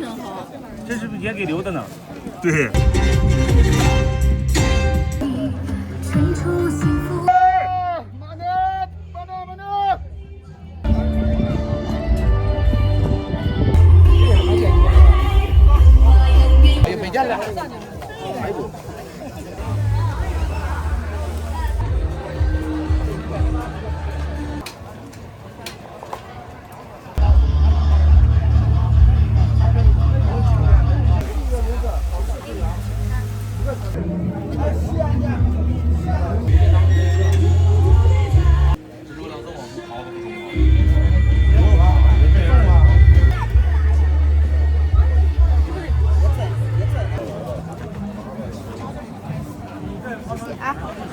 挺好。这是不是也给留的呢？对。陈出幸福。慢点，慢点，慢点。哎呀，没见了。哎呦。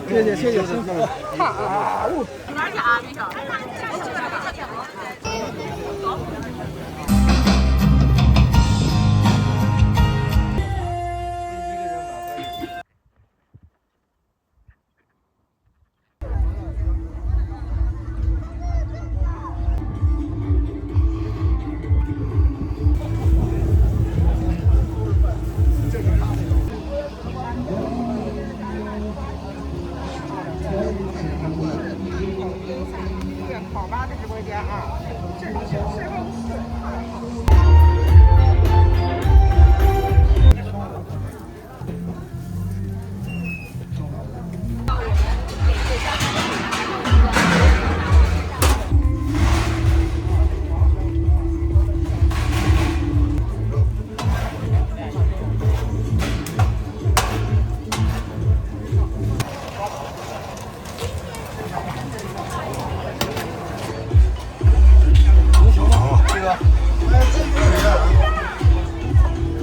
谢谢谢谢，辛苦了。啊！哪去啊？没少。好吧，这直播间啊，这是最后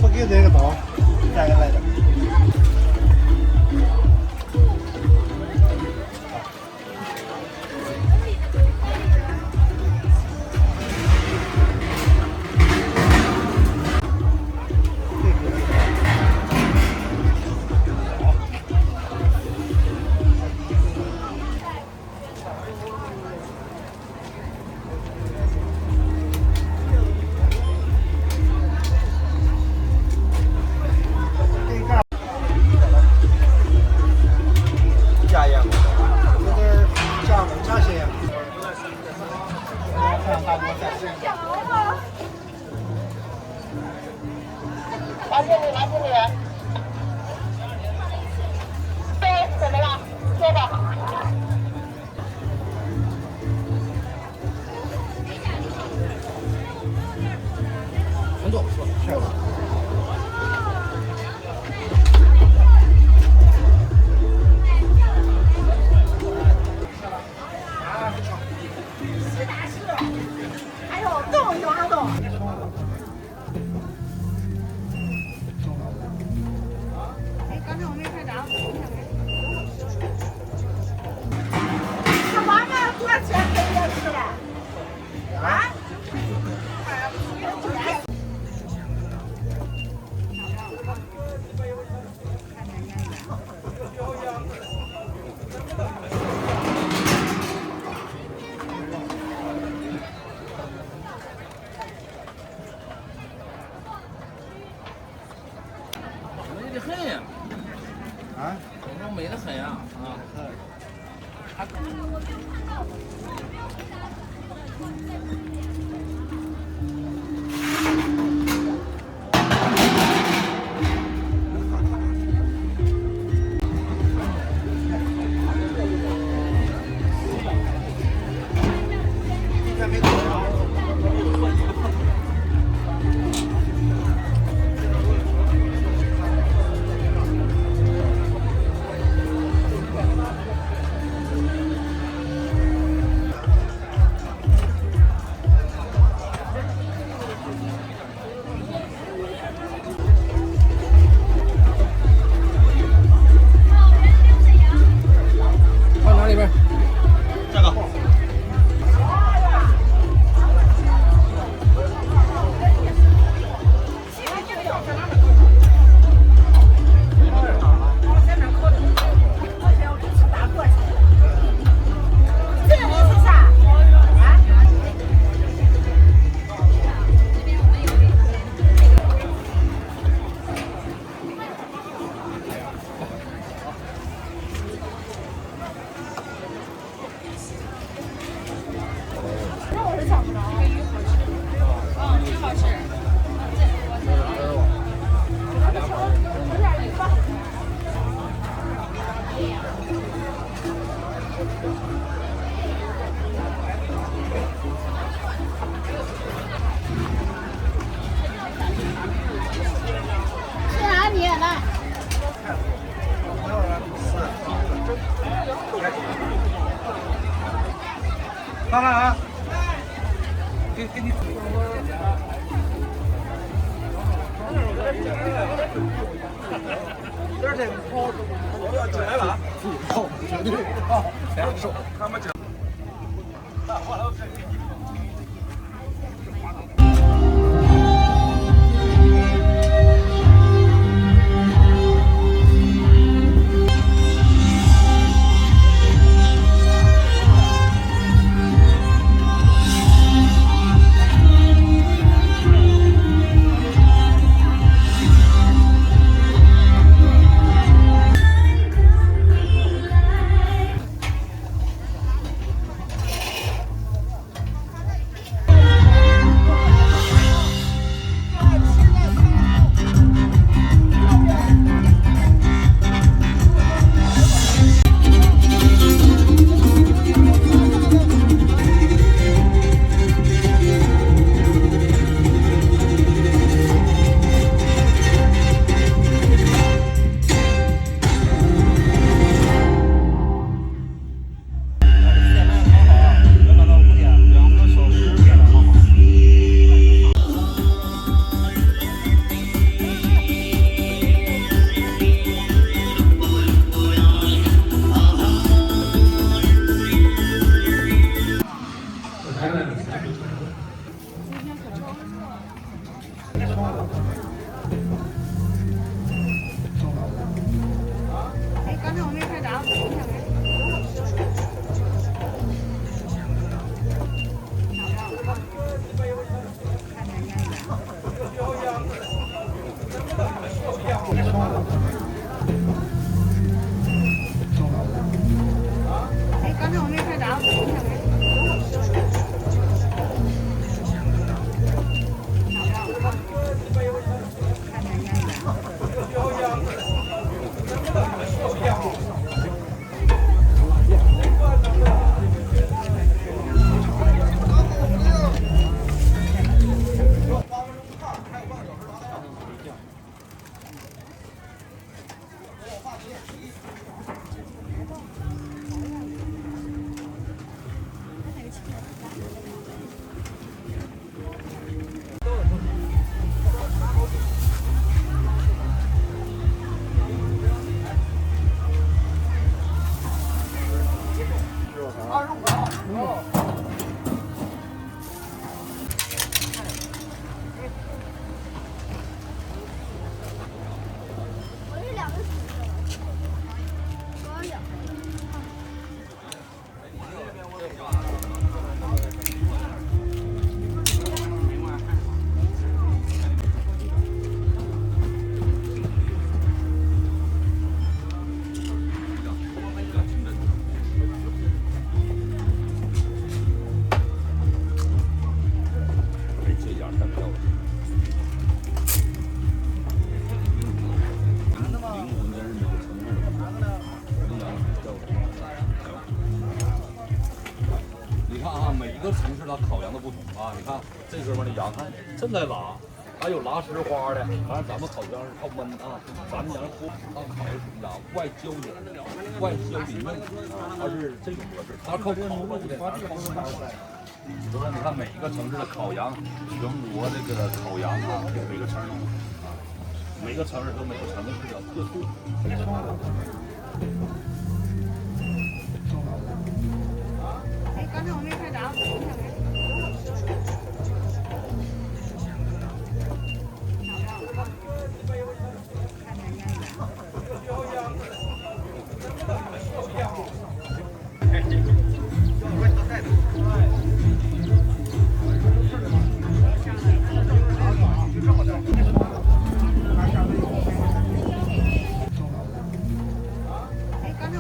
不给这个刀，加个来的。来这里，来这里。对，怎么了？说吧。陈总说，是吧？哎呦，动一动，阿动。这外面多少钱可以吃的？啊？美得很呀！啊？我说美得很呀！啊。给你。这这跑，我要进来了。好，绝对啊！两手，看不见。刚才我没拍到。哎，刚才我没拍到。每个城市它烤羊的不同啊，你看这哥们的羊，看正在拉，还有拉石花的，完了咱们烤羊是靠焖啊，咱们羊是锅上烤的什么的，外焦里嫩啊，它是这种模式，它靠烤肉的，你说你看每一个城市的烤羊，全国这个烤羊啊，每个城市啊，每个城市都有每个城市的特色。刚才我没拍到。刚才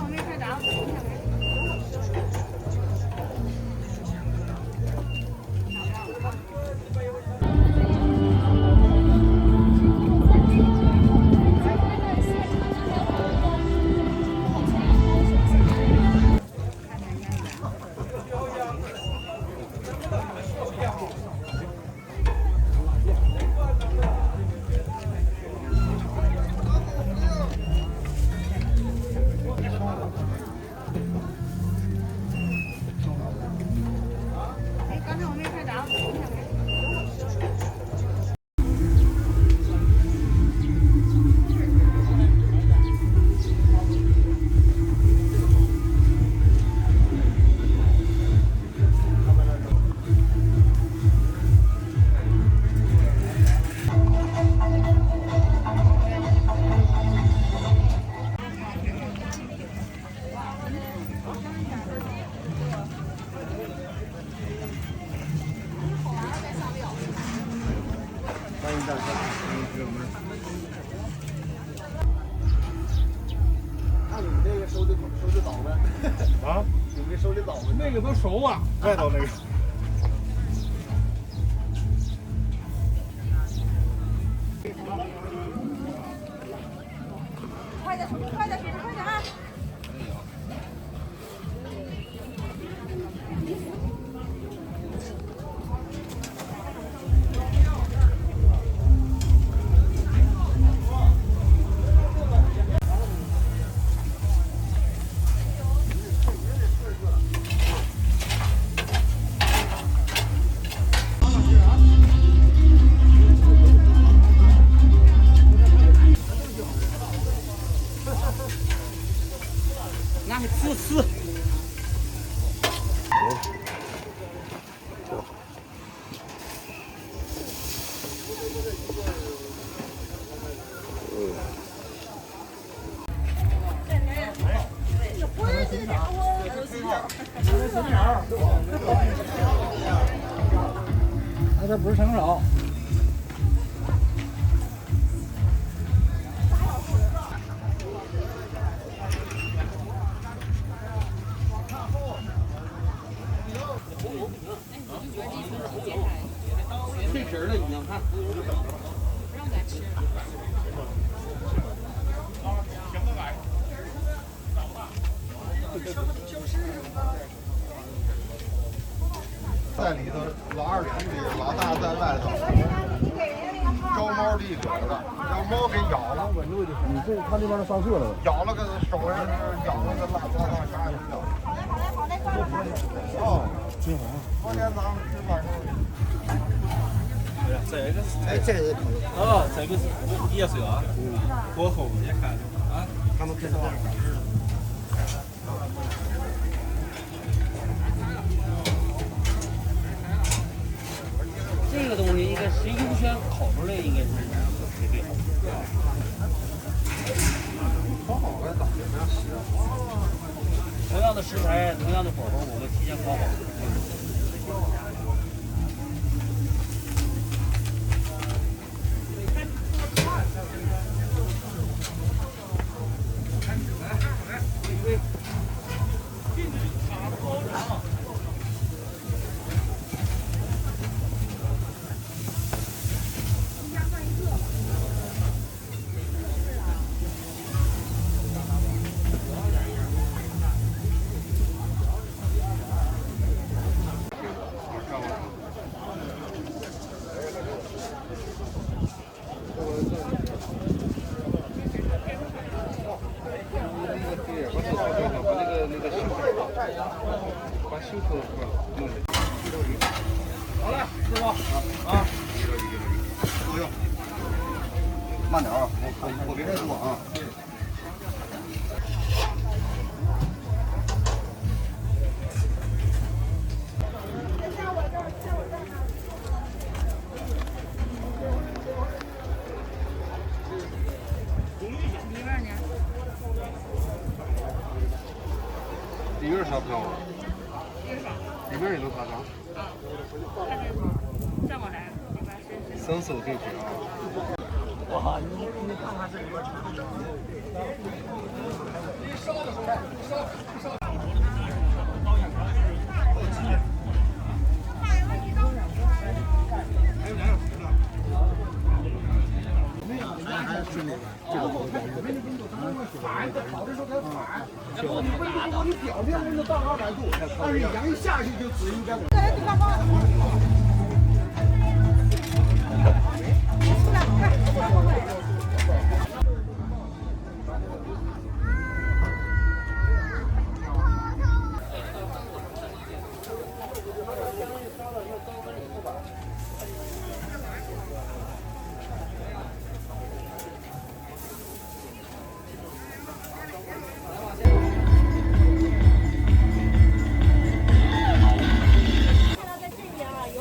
那你们这个收的早呗？啊？你们这收的早呗？那个都熟啊，外头那个。快点，快点，快点啊！拿去吃。那这不是成手。脆皮了已经，看。不让咱吃。在里头，老二出去，老大在外头，招猫递狗的，让猫给咬了，稳住就行。你这他那边都上色了，咬了个手上，咬了个烂糟糟啥也不咬。哦，金黄。昨天咱们吃饭时候。这个是哎，这个哦，这个是野色，过后也看啊，他们知道。这个东西应该是优先烤出来，应该是最好。烤好了咋的？那是。同样的食材，同样的火候，我们提前烤好。好了，师傅啊，慢点啊，我别太多啊。里面啥票啊？里面也能打赏？这么来，里边是伸手进去啊！哇，你看看这里边。你表面温度到200度，但是羊一下去就只应该。看到在这边啊，有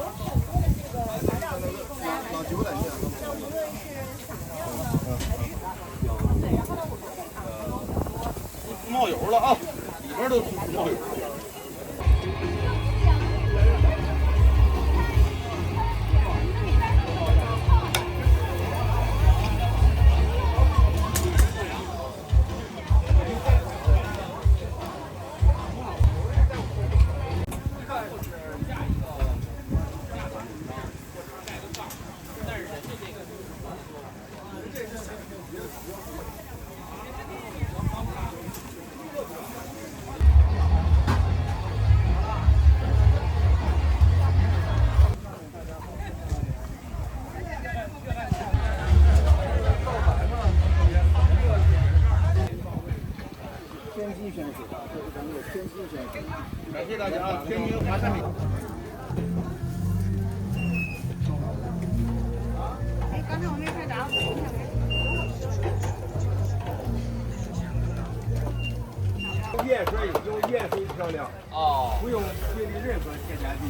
很漂亮，哦不用别的任何添加剂，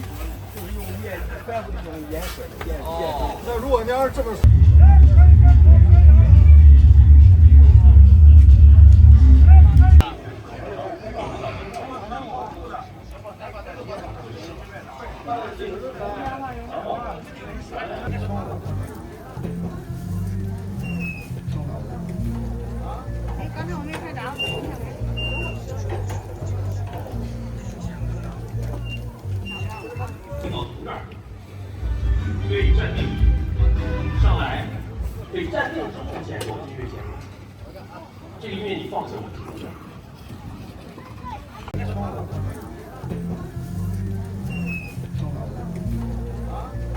就是用全部的用颜色哦。那如果你要是这么。哎，刚才我没拍着。领导同志，对站定，上来，对站定之后减弱音乐减弱，这个音乐你放下我听一下。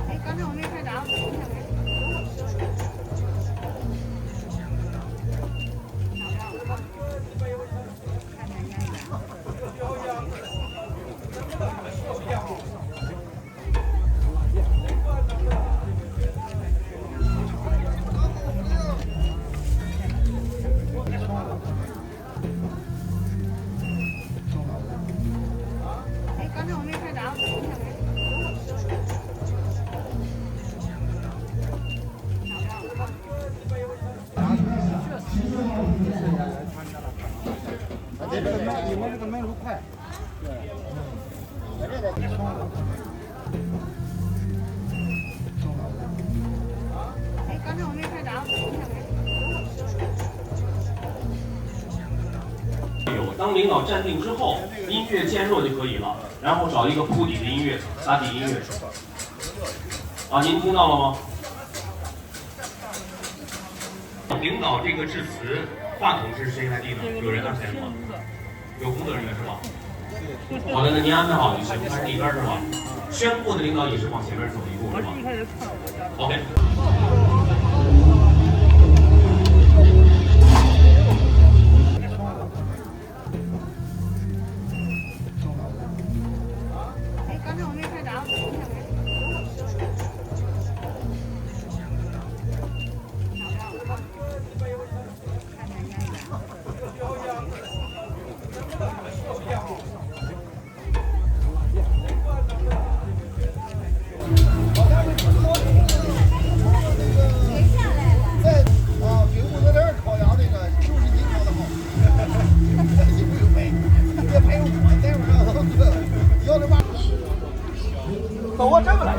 哎，刚才我没拍着。哎，刚才我没拍着。你们这个门路快。哎，刚才我没拍着。当领导站定之后，音乐渐弱就可以了，然后找一个铺底的音乐，打底音乐。啊，您听到了吗？领导这个致辞，话筒是谁来递呢？有人安排吗？有工作人员是吧？好的，那您安排好就行，他是这边是吧？宣布的领导也是往前面走一步是吧 ？OK。哎，刚才我没拍着。给屋子人烤羊那个就是你烤的好，你不用赔，别赔我，待会儿要的嘛。走啊，这么来。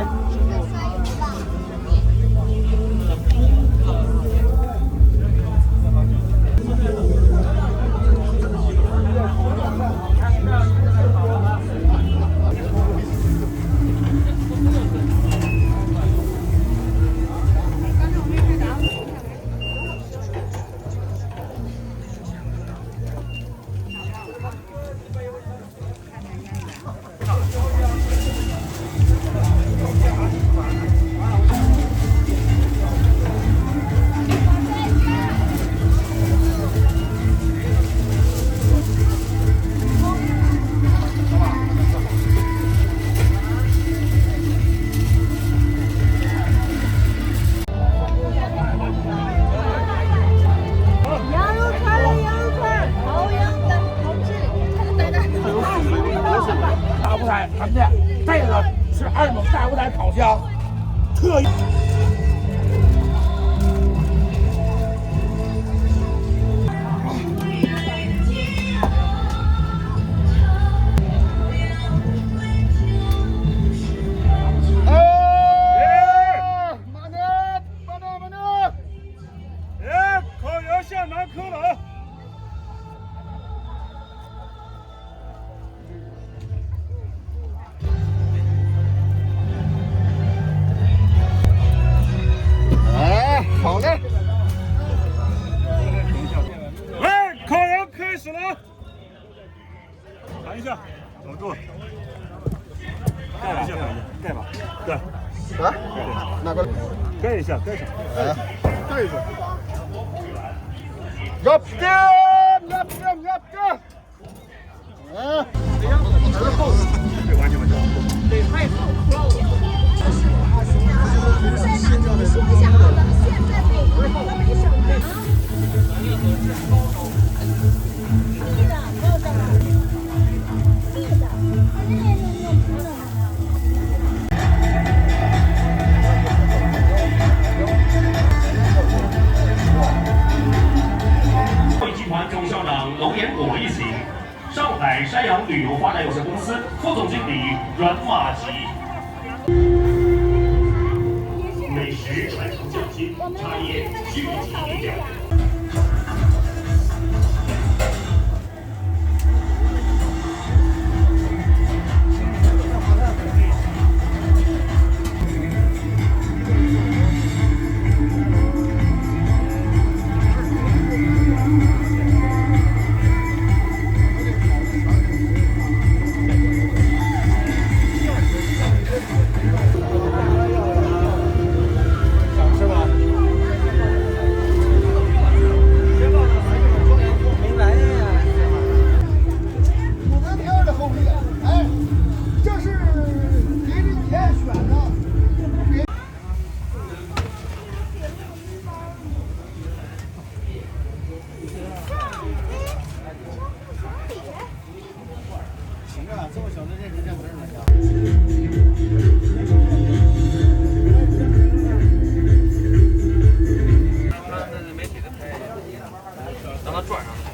大舞台，看不见。这个是二蒙大舞台烤箱，特意。烤羊现场烤了。好嘞。来，烤羊开始了。弹一下，守住。盖一下，盖吧，盖。啊？那个。盖一下，盖上。哎，盖一下。要点，要点，要点。嗯。对，完全完全。对，太痛苦了。你说一下啊，咱们现在北方河北省的啊。是的，没有这么。大旗。美食传承匠心，茶叶聚集力量。让它转上来。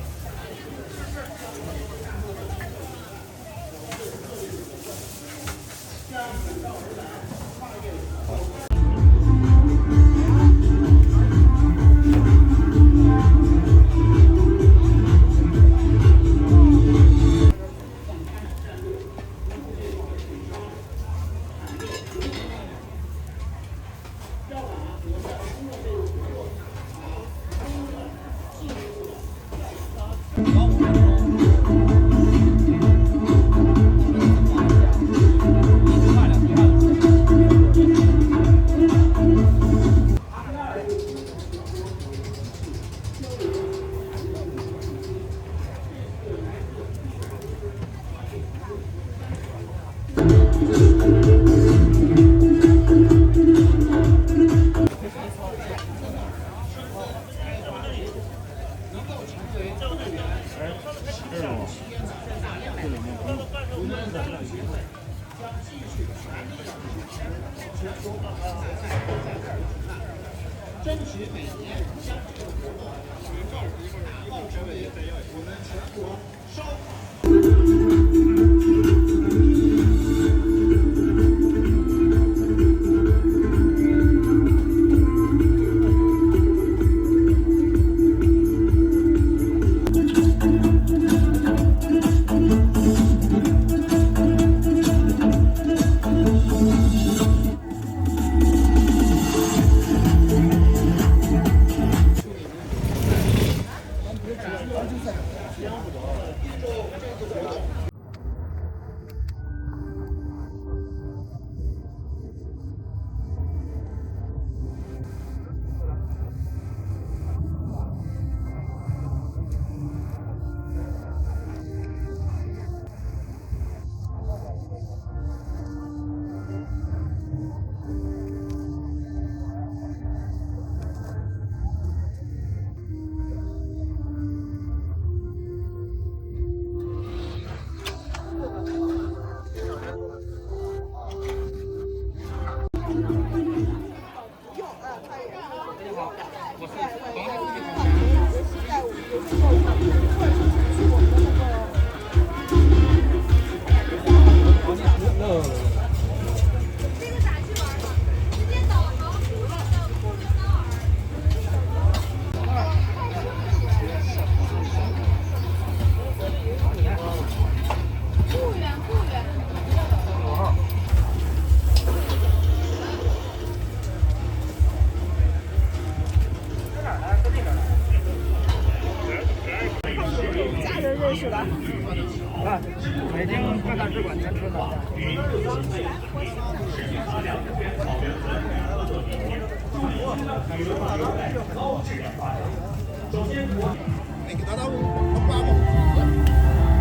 北京各大使馆全知道。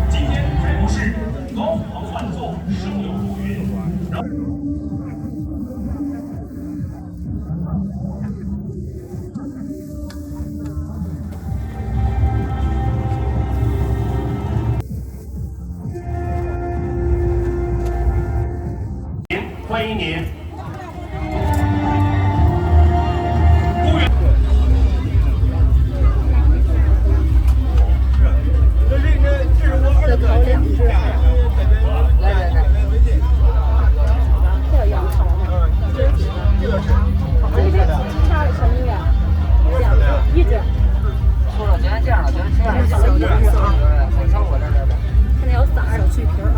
今天开幕式高朋万座，声有如云。欢迎您。这头两只，来来来。一只。说了，今天这样了，今天吃饭小一点，很上我这儿的。看那有色儿，小脆皮儿啊。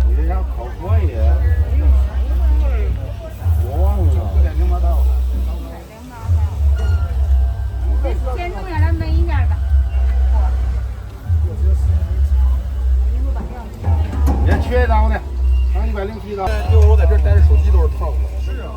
你这家烤锅也，我忘了。9点0八到。先弄下来焖一下吧。也缺一张的，上107张。就是我在这带着手机都是烫的。是啊。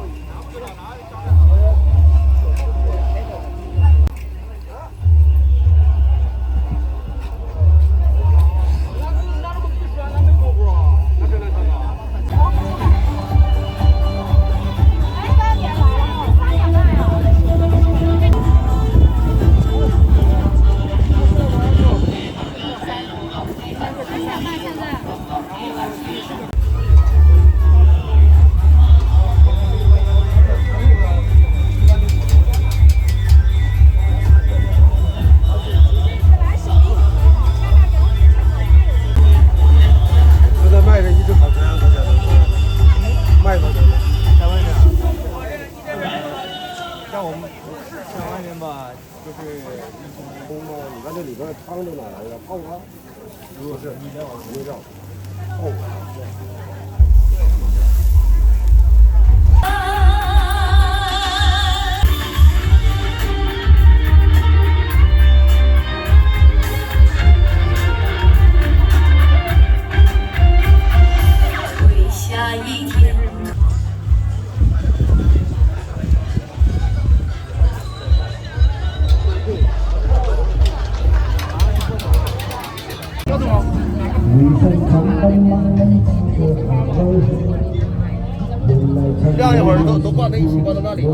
晾一会儿都挂在一起，挂到那里啊。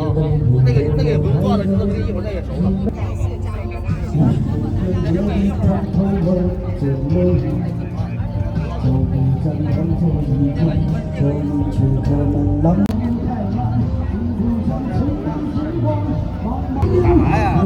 那个也不用挂了，就这么一会儿它也熟了。干嘛呀？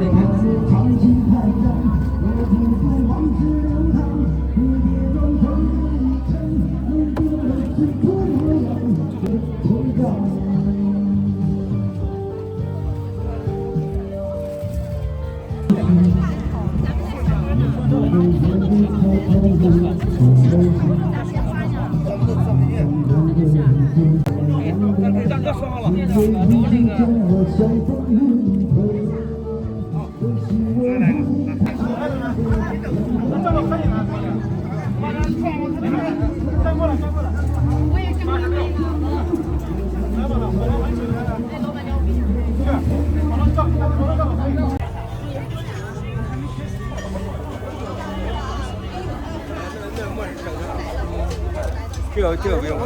这个不用。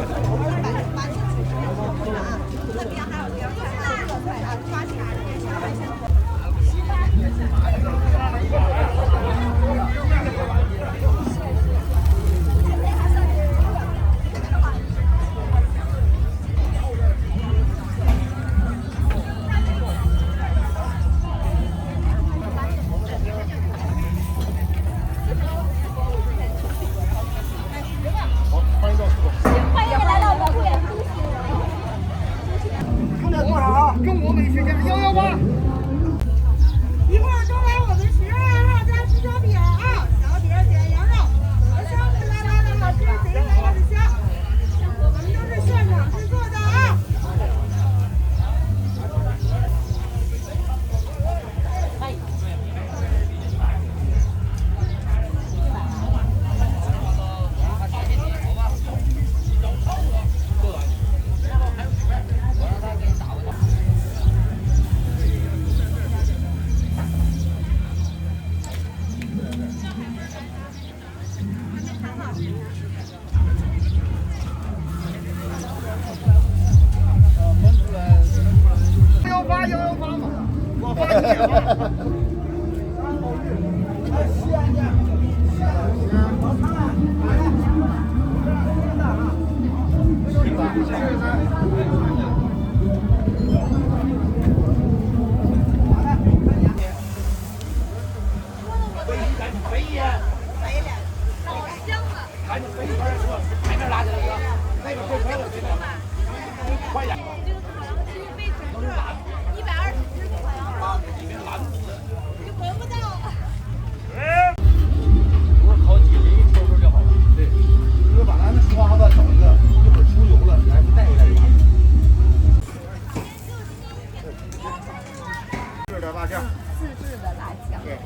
量。自制的辣酱。对，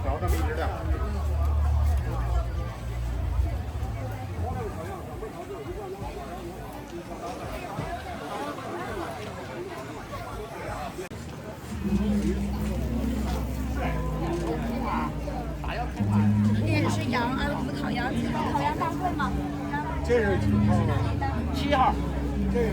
找这么一只量。这也是羊啊，我们烤羊，烤羊大会吗？这是几号呢7号。这个。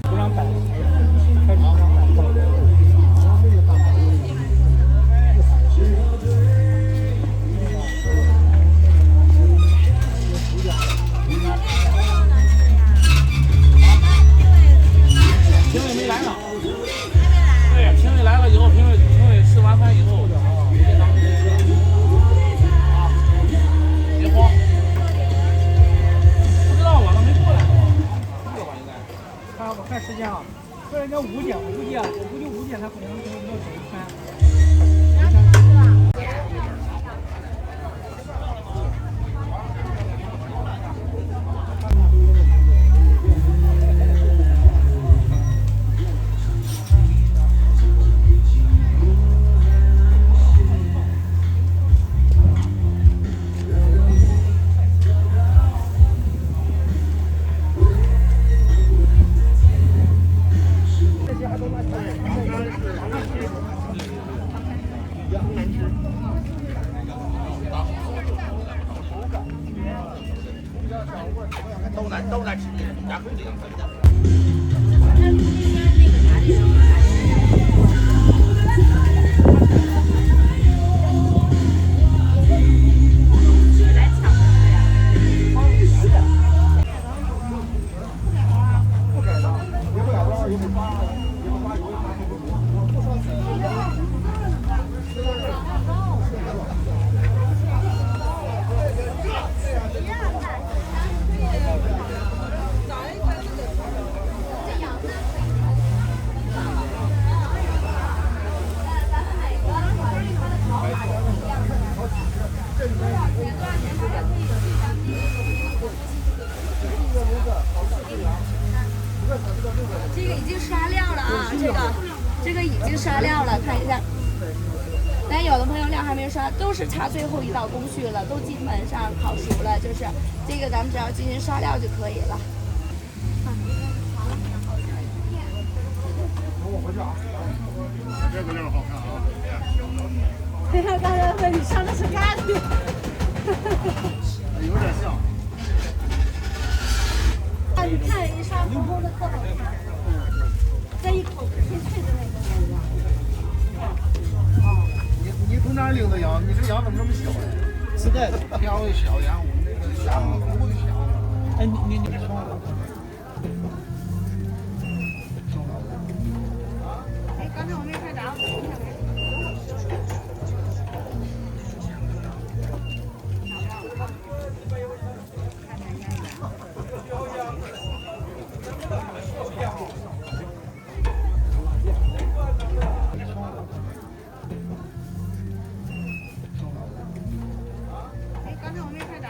不让摆。评委没来呢。对，评委来了以后，评委吃完饭以后，别当啊，别慌。不知道我都没过来呢。这个吧应该。我看时间啊，说人家5点，我估计5点他可能没有走一餐。都在吃，家口这样分的。这个已经刷料了啊，这个已经刷料了，看一下。但有的朋友料还没刷，都是差最后一道工序了，都基本上烤熟了，就是这个咱们只要进行刷料就可以了。我回去啊，这个料好看啊。刚才问你上的是咖喱，有点像。你看一刷红红的特好看，这一口脆脆的那个。你从哪儿领的羊？你这羊怎么这么小呀？是的，挑的小羊，我们那个羊不会小。哎，你。哎，刚才我没拍着。哎，刚才我没拍着。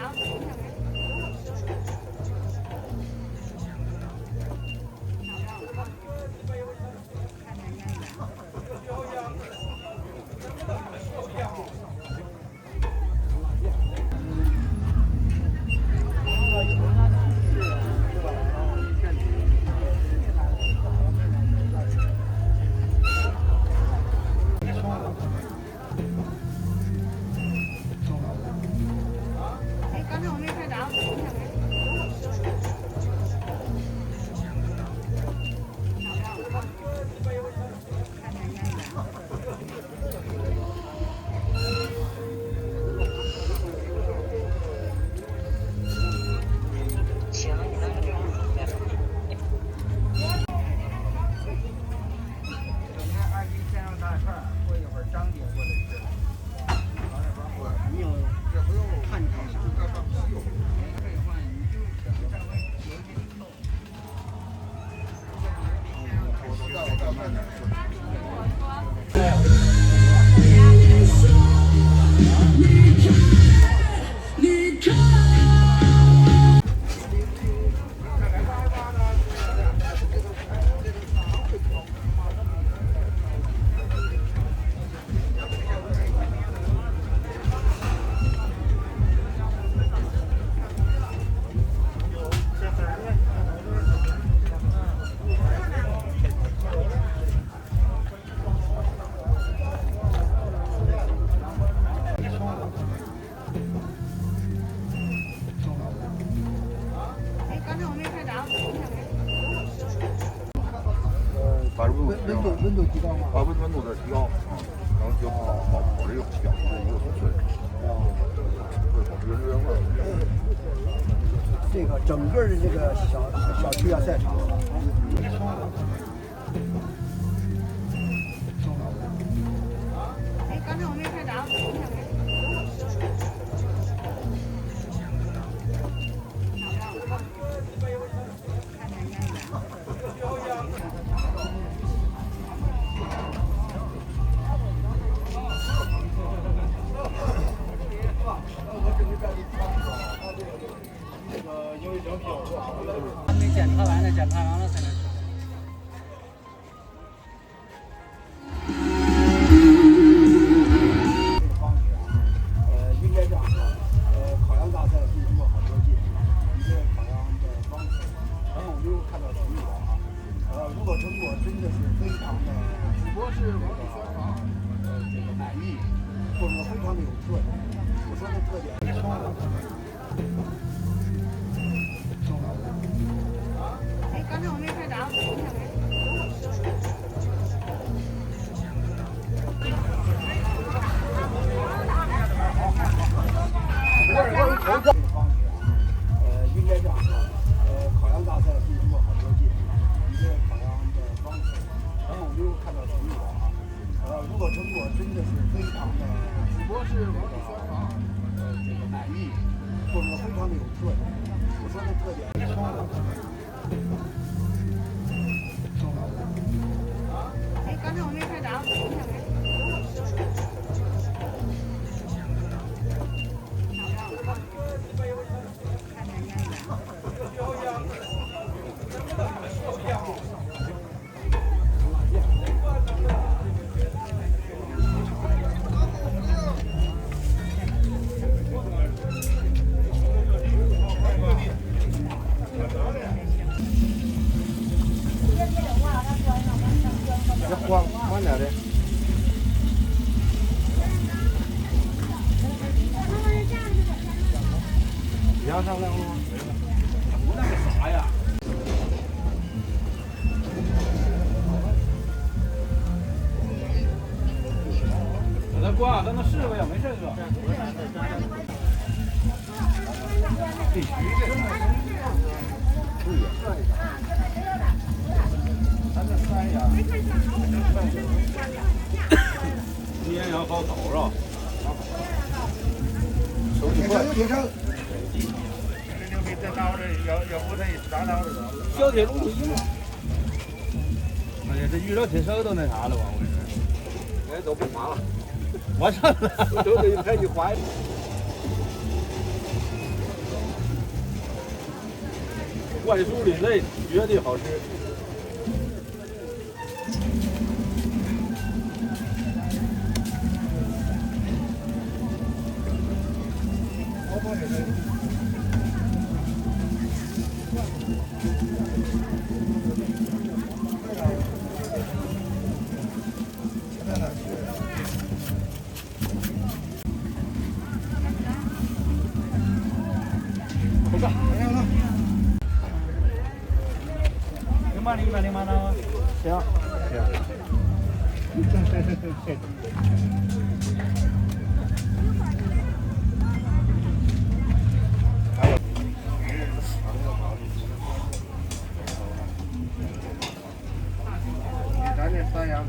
温度提高吗？温度的提高，然后就保这个表皮的一个保存，会保持原汁原味。这个整个的这个小区要晒场了。哎，刚才我没拍着。还没检查完呢，检查完了才能吃。应该这样说，烤羊大赛进行过好多届，一个烤羊的方式，然后我没有看到成果啊。如果成果真的是非常的，只不过是这个满意，或者说非常的有特点，我说的特点。哎，刚才我没拍着。应该这样说，烤羊大赛进行过好多届，一个烤羊的方式，然后我没有看到成果啊。如果成果真的是非常的，只不过是这个满意，或者说非常的有特点，我说的特点。哎，刚才我没拍着。慢点的。羊上亮了吗？那个啥呀？我再挂，咱能试个呀，没事哥。必须的。对呀，算一下。咱这山羊，绵羊好烤是吧？手挺快。小铁路一嘛。哎呀，这遇到铁手都那啥了吧？我跟你说。哎，都不滑了。我上了，都得开一滑。外酥里嫩，绝对好吃。零八呢？行。咱这山羊。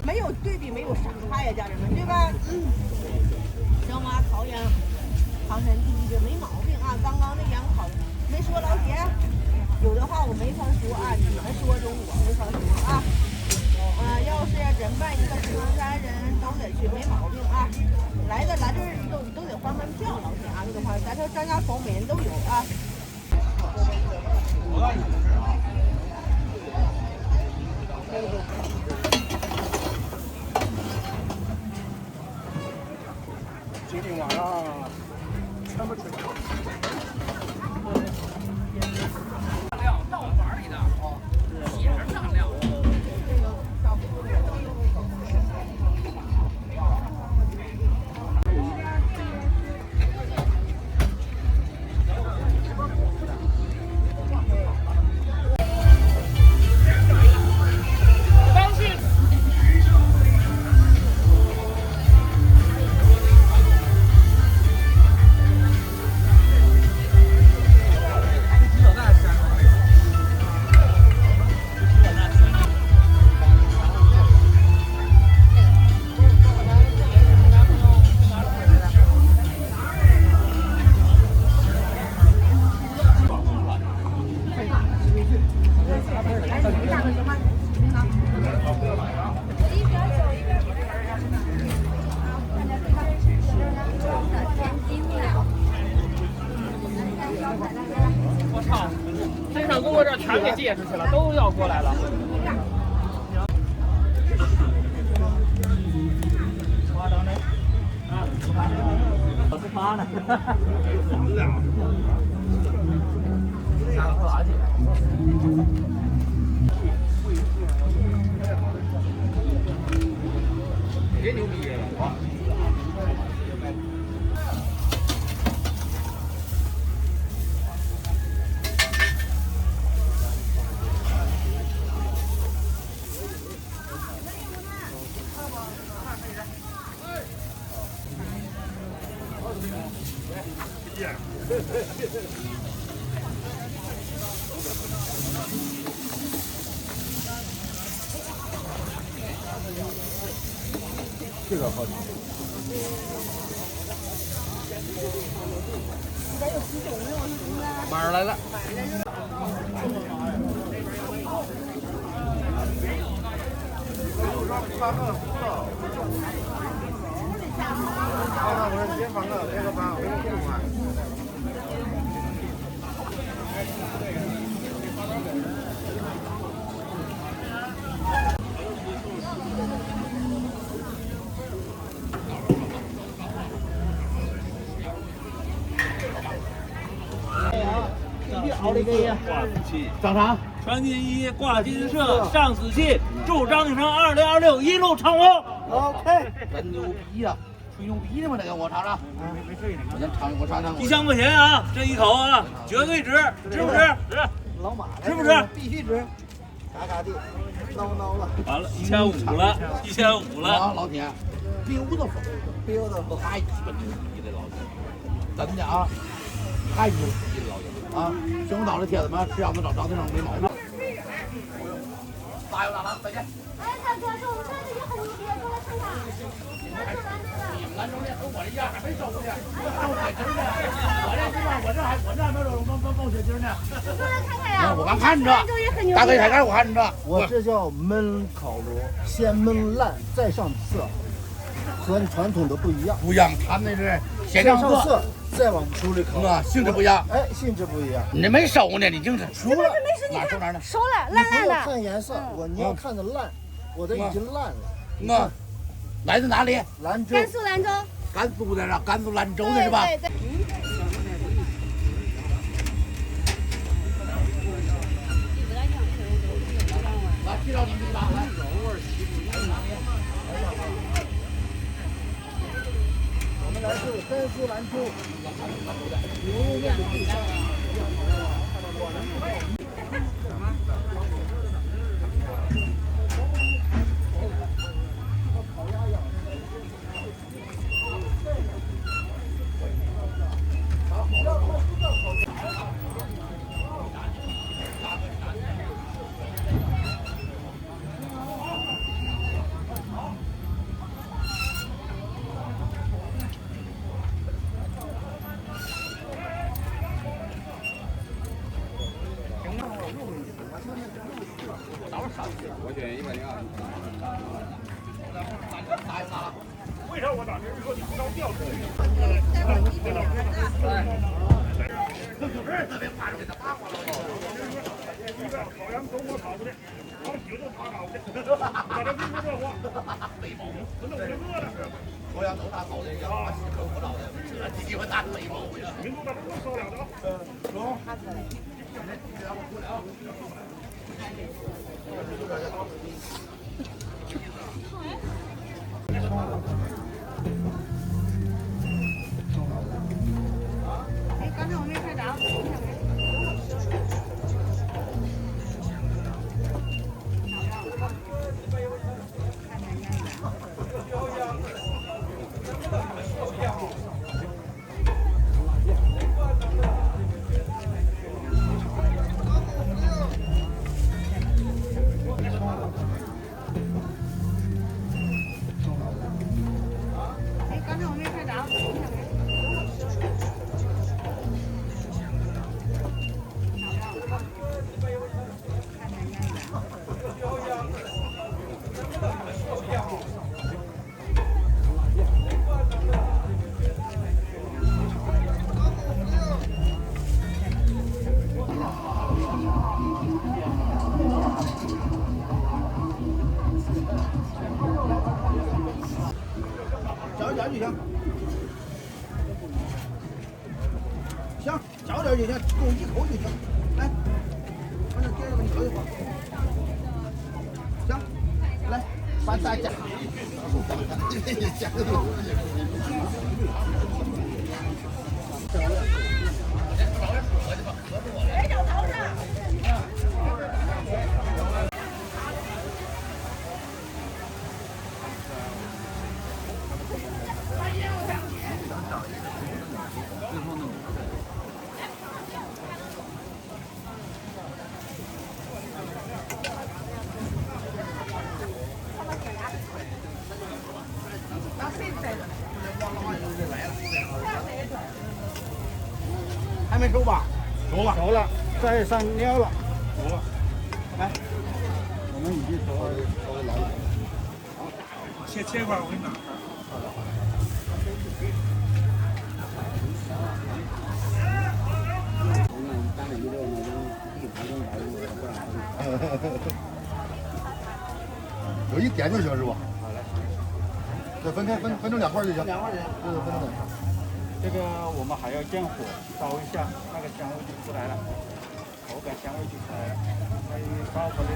没有对比，没有伤害呀，家人们，对吧？小马烤羊，唐山第一个没毛病啊！刚刚那羊烤的，没说老铁，有的话我没法说啊，你们说中我没法说啊。要是真办一个唐山人都得去，没毛病啊。来这儿都得还门票，老铁啊，这个话咱这张家口每人都有啊。我告诉你们啊。们给我这全给借出去了，都要过来了。我是发呢。别牛逼了啊！这个好吃。马上来了。长啥？传金一，挂金社，上紫气，祝张景成2026一路长虹。OK，真牛逼呀！吹牛逼的吗？这个我尝尝。我尝尝。 1000块钱啊，这一口啊，绝对值，值不值？值。老马值不值？必须值。嘎嘎的，孬了。完了，1500了，1500了。啊，老铁，beautiful，beautiful，太鸡巴牛逼了，老铁，真的啊，太牛逼了，老铁啊！熊岛的铁子们吃样子长得上没毛病。加油，大郎，再见。哎，大哥，这我们山里也很牛逼，过来看看。你们兰州的和我这一样，还没收呢，收血筋呢。我这地方，我这还没有冒血筋呢。过来看看呀！我刚看着，大哥才看我看着。我这叫焖烤螺，先焖烂再上色，和传统的不一样。不一样，他们那是先上色，再往处理烤，性质不一样。哎，性质不一样。你没熟呢，你净是熟了，哪熟哪呢？熟了，烂烂的。看颜色，你要看着烂，我的已经烂了。那来自哪里？兰州。甘肃兰州。甘肃的是甘肃兰州的是吧？对对。来，介绍你们一把来。我们来自甘肃兰州，牛肉面的地方。为啥我打这说你不着调？烤羊都我烤不的，烤酒都他烤的，我这不说这话，没毛病，真的我这饿了是。烤羊都他烤的，羊把西坑不着的，这鸡巴蛋没毛病。民族咱们都烧了的啊。中。哎，刚才我没拍着。刚行，小点就行，够一口就行。来，把这碟子给你搁一会儿。行，来，把大家。还没熟吧？熟了，熟了，再上料了。熟了，来，我们已经熟了，来了。切一块，我给你拿。有一点就行是吧？好嘞。再分成2块就行。2块就行。对，分成2块。这个我们还要降火，烧一下，那个香味就出来了，口感香味就出来了。还有烧火的。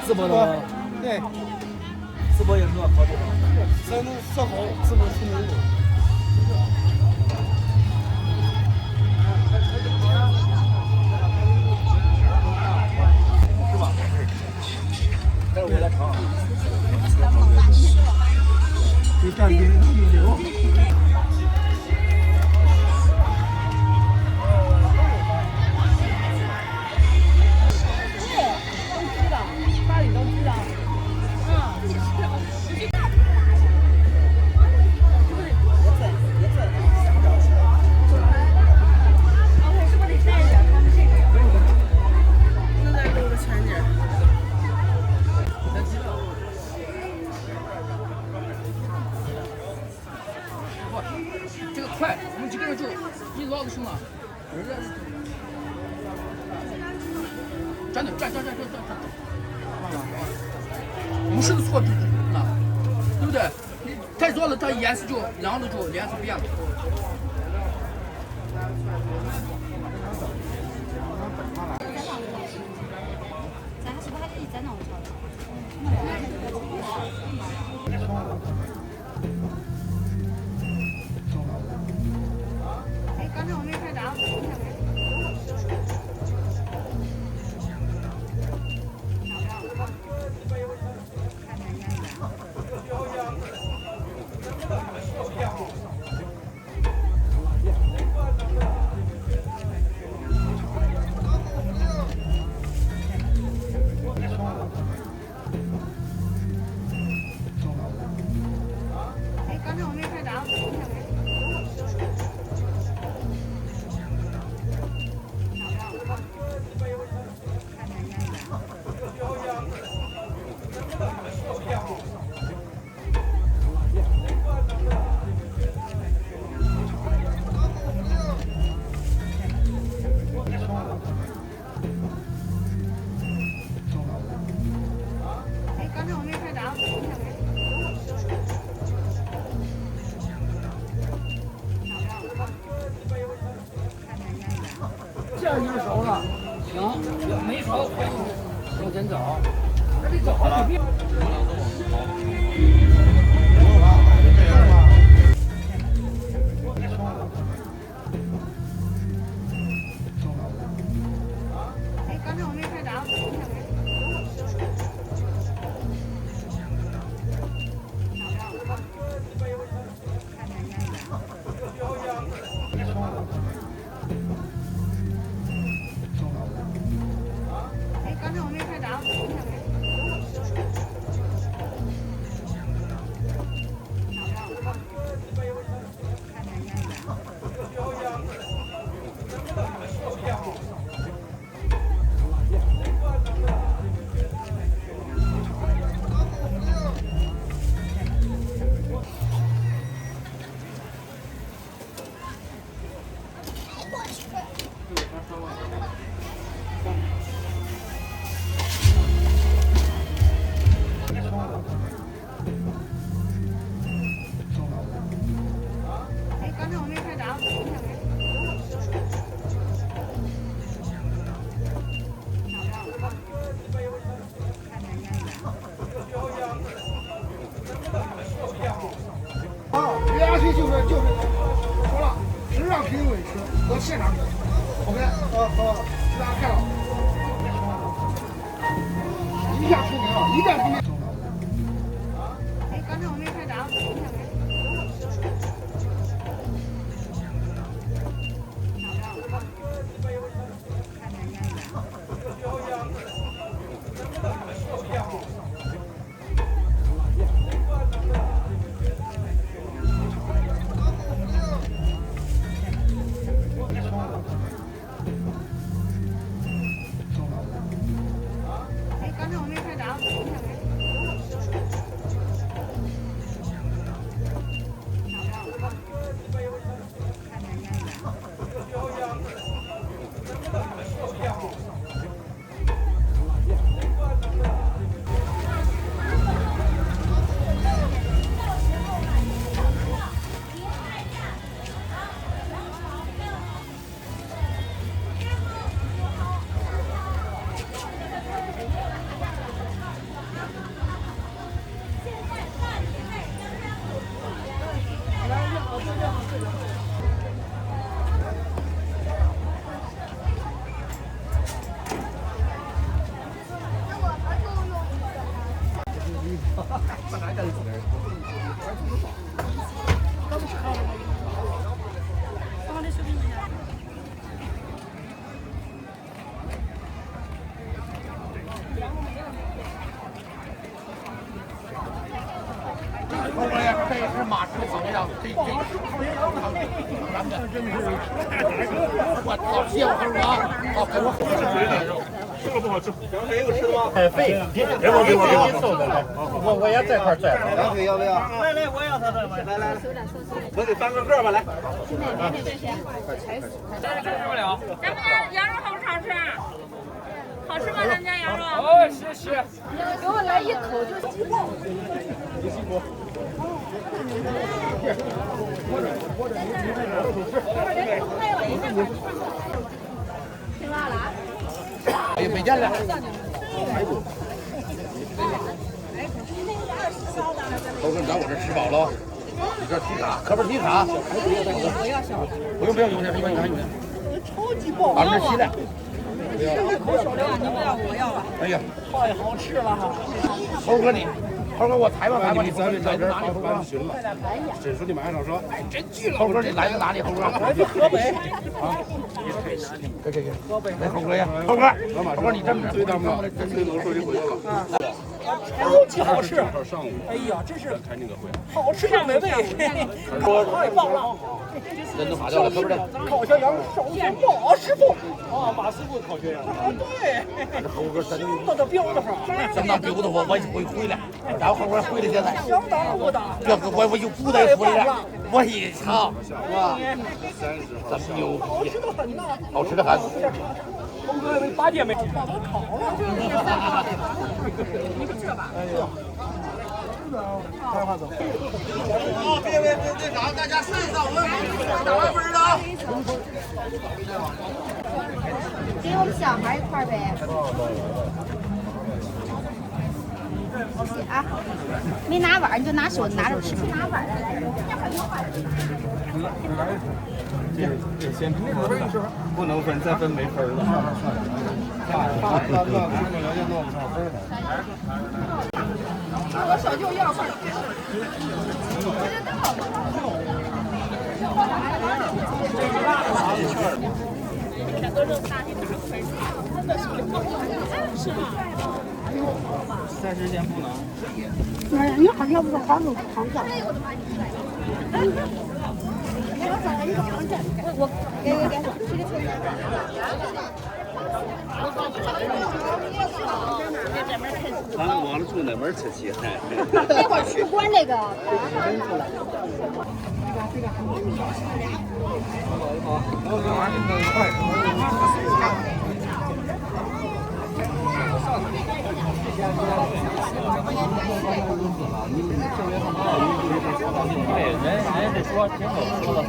淄博的吗？对，淄博也是好地方。山东烧烤，淄博出名。是吧？待会儿我来尝。就干点预留。这个快，我们几个人就一捞就行了。站着，站。我们是不是错那，对不对？你太多了，它颜色就凉了，就颜色变了。咱是不是还得再弄一条？哎，刚才我没拍着。哎，刚才我没拍着。哎，刚才我没拍着。这样就熟了，行，没熟往前走，那得走好几遍。哎，刚才我没拍着。哎，刚才我没拍着。是。OK，大家看了，一下出名了，一旦出名。哎，刚才我没拍着。哎，刚才我没拍着。后边呀，这是马师怎么样？这咱们真是，我操，谢我猴哥啊！好，给我这个不好吃。羊腿有吃的吗？太肥，给我。我也在块拽。羊腿要不要？来，我要它的。来，我得翻个个吧，来。吃不了。咱们羊肉好不好吃？好吃吗？咱家羊肉？哦，谢谢。给我来一口就鸡爆。听辣了啊？哎，没见了。都跟咱我这吃饱了，你这提卡，可不是提卡。不用，有点，超级爆！把这洗了。口小料，你们要我要吧？哎呀，太好吃了哈！猴哥你，猴哥我采访你，咱这来自哪里？猴哥，寻了。真说你马上说，哎，真巨老。猴哥你来自哪里？猴哥，来自河北。啊，给，来猴哥呀，猴哥你这么最大嘛，真是能说一回了。超级好吃！上午，哎呀，真是开那个会，好吃又美味，太棒了！人都跑掉了，可不是？烤全羊手是马师傅啊，马师傅烤全羊。对，这猴哥真相当的彪得慌，相当彪得慌，我会回来，然后猴哥回来现在，相当不的。这个我就不得回来，我一尝，哇，真牛逼，好吃的很。猴哥8天没吃，把它烤了。你们这吧。好，别队长，大家上我打完分了。给我们小孩一块呗。谢谢啊，没拿碗你就拿手拿着吃，不拿碗来。这先不能分，再分没分了。那工作条件弄不上分了。我小舅要份。这个肉大，你打个分。是吗？30天不能。哎呀，你好像不是杭州长假。我给，这个钱。咱往出哪门吃去？那会儿吃关那个。对，人家说挺好吃的，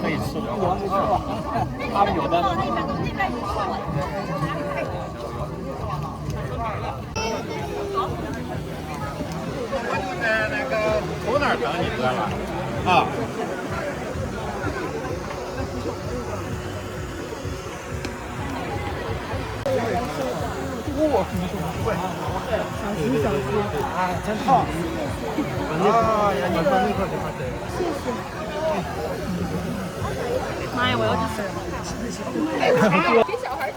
可以吃。他们有的。那个头那儿等你哥了啊。哎，真烫！啊呀，你说那块给他带。妈呀，我要去吃。给小孩吃。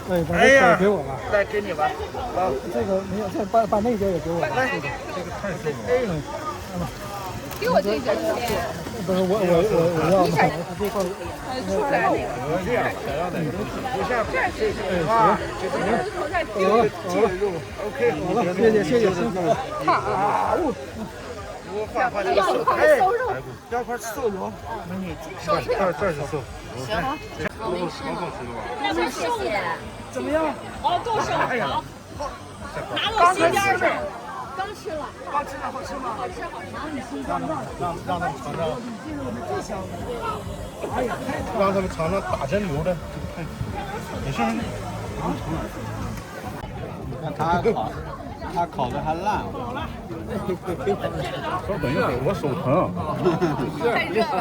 对，把这个给我吧。来，给你吧。啊，这个没有，再把那件也给我。来，这个太瘦了。给我这个。不是我要这块。出来那个。这样，想要哪个？不像这个啊，肉 OK， 好了，谢谢，烫啊！我换这个手，哎，要块瘦肉，这是瘦。行，好没事吗？那块瘦的怎么样？哦，够瘦，好。拿到心尖儿上，刚吃了，好吃吗？好吃。让他们尝尝。哎呀，让他们尝尝打针流的，没事。你看他烤的还烂。稍等一会儿，我手疼。太热了。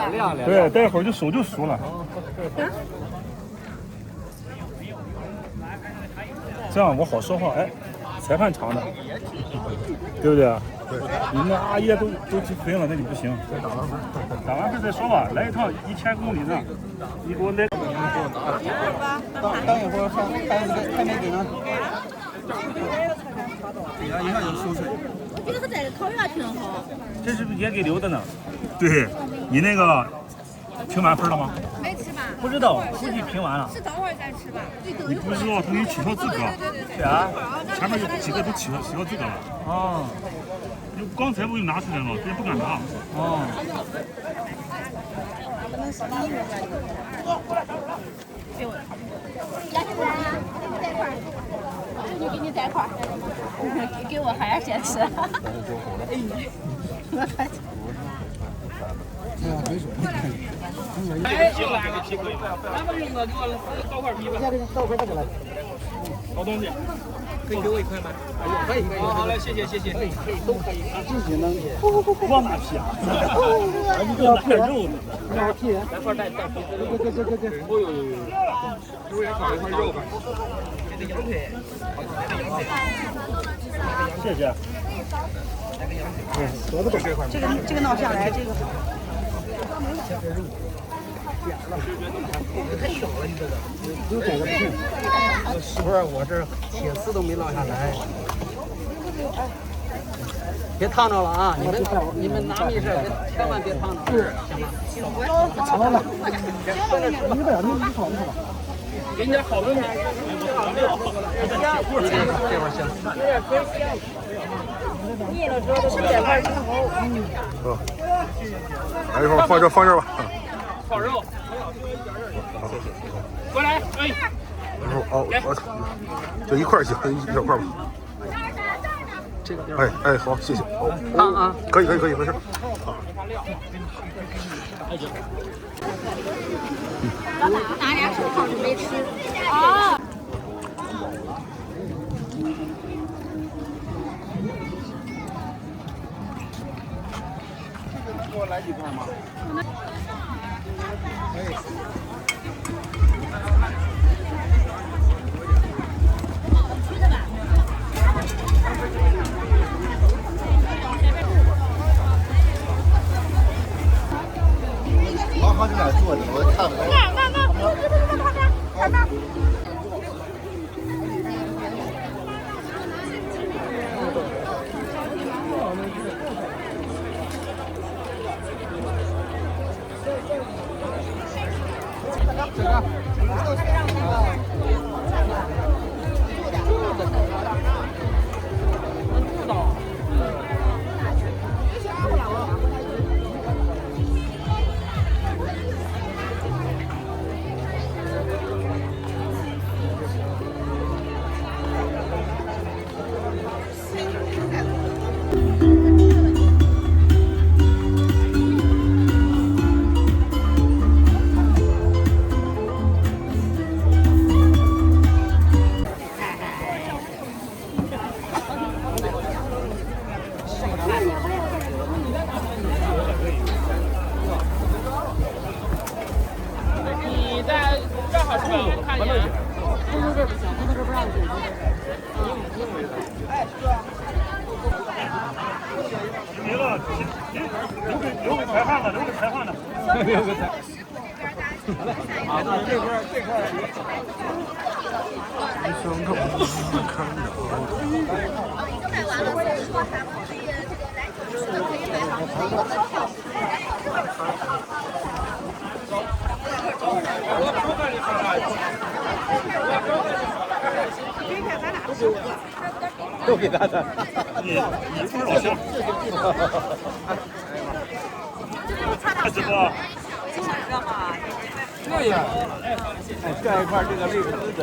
对，待会儿就手就熟了。这样我好说话，哎，裁判尝的，对不对？对。你们阿姨都积分了，那就不行。打完事再说吧，来一趟1000公里呢，你给我来。等一会儿还没给呢。一下就收水。我觉得他在这烤鸭挺好。这是不是也给留的呢？对，你那个评完分了吗？没吃吧？不知道，估计评完了。是等会儿再吃吧。你不知道他给你取消资格？对啊，前面有几个都取消资格了。哦。刚才我就拿出来了，别人不敢拿。哦。给我。就给你带块，给我孩儿先吃。哎，就来个皮可以，咱们用的给我倒块皮吧。倒块过来。好东西，可以给我1块吗？可以。好嘞，谢谢。可以，都可以。自己能。光拿皮啊？你给我带肉，让我皮，来块带皮。对。哦呦，给我也烤一块肉吧。这个羊腿，谢谢。这个闹下来，这个。太小了，你这个。就这个不行。媳妇儿，我这铁丝都没落下来。别烫着了啊！你们拿密事千万别烫着。是，行吧？好了，你把你炒一下吧。给你点好东西。这会儿行。腻了之后吃点块正好。来一会儿放这儿吧。烤肉。过来，哎。就一块行，一小块吧。这个哎，好，谢谢。烫啊！可以，没事。好。拿俩手套就没吃。啊。给我来几块吗？往好这哪坐着，我看不到。那。啊，这块都给他的。你不是老乡。直播。这样，盖一块这个肋盆子。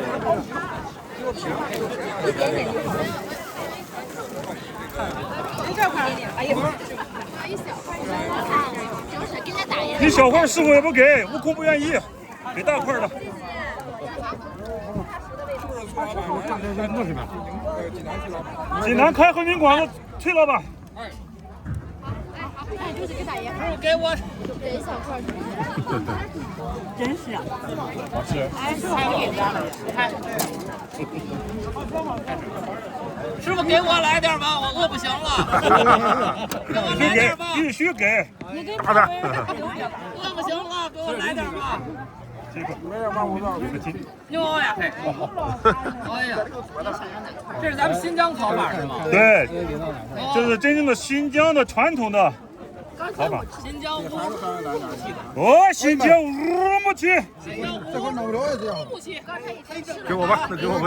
这块哎呀，你小块师傅也不给，悟空不愿意，给大块的。济南开回民馆的崔老板。就是给大爷，给我这一小块。真是啊，好吃。师傅给我来点吧，我饿不行了。给我来点吧，必须给。大的。饿不行了，给我来点吧。这个没有5道5个斤。牛呀！哎呀，这是咱们新疆烤法是吗？对，这是真正的新疆的传统的烤法。新疆乌木齐的。哦，新疆乌木齐。这块弄不了也这样。乌木齐。给我吧，给我，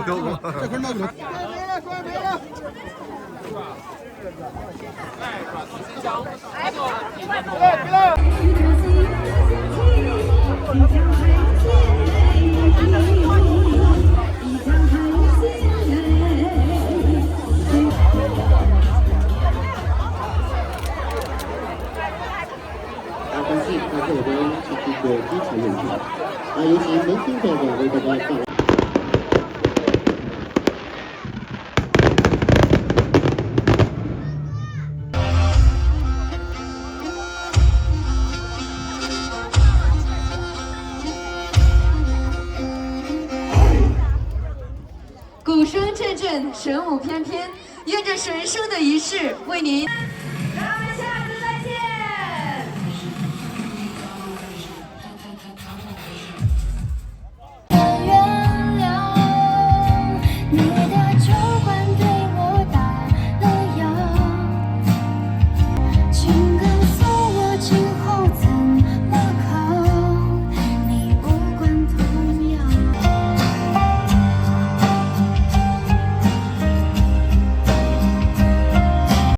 给我。这块弄不了。没了。关系到这边是一个基础演出，有请门厅代表为大家带来。鼓声阵阵，神舞翩翩，愿这神圣的仪式为您。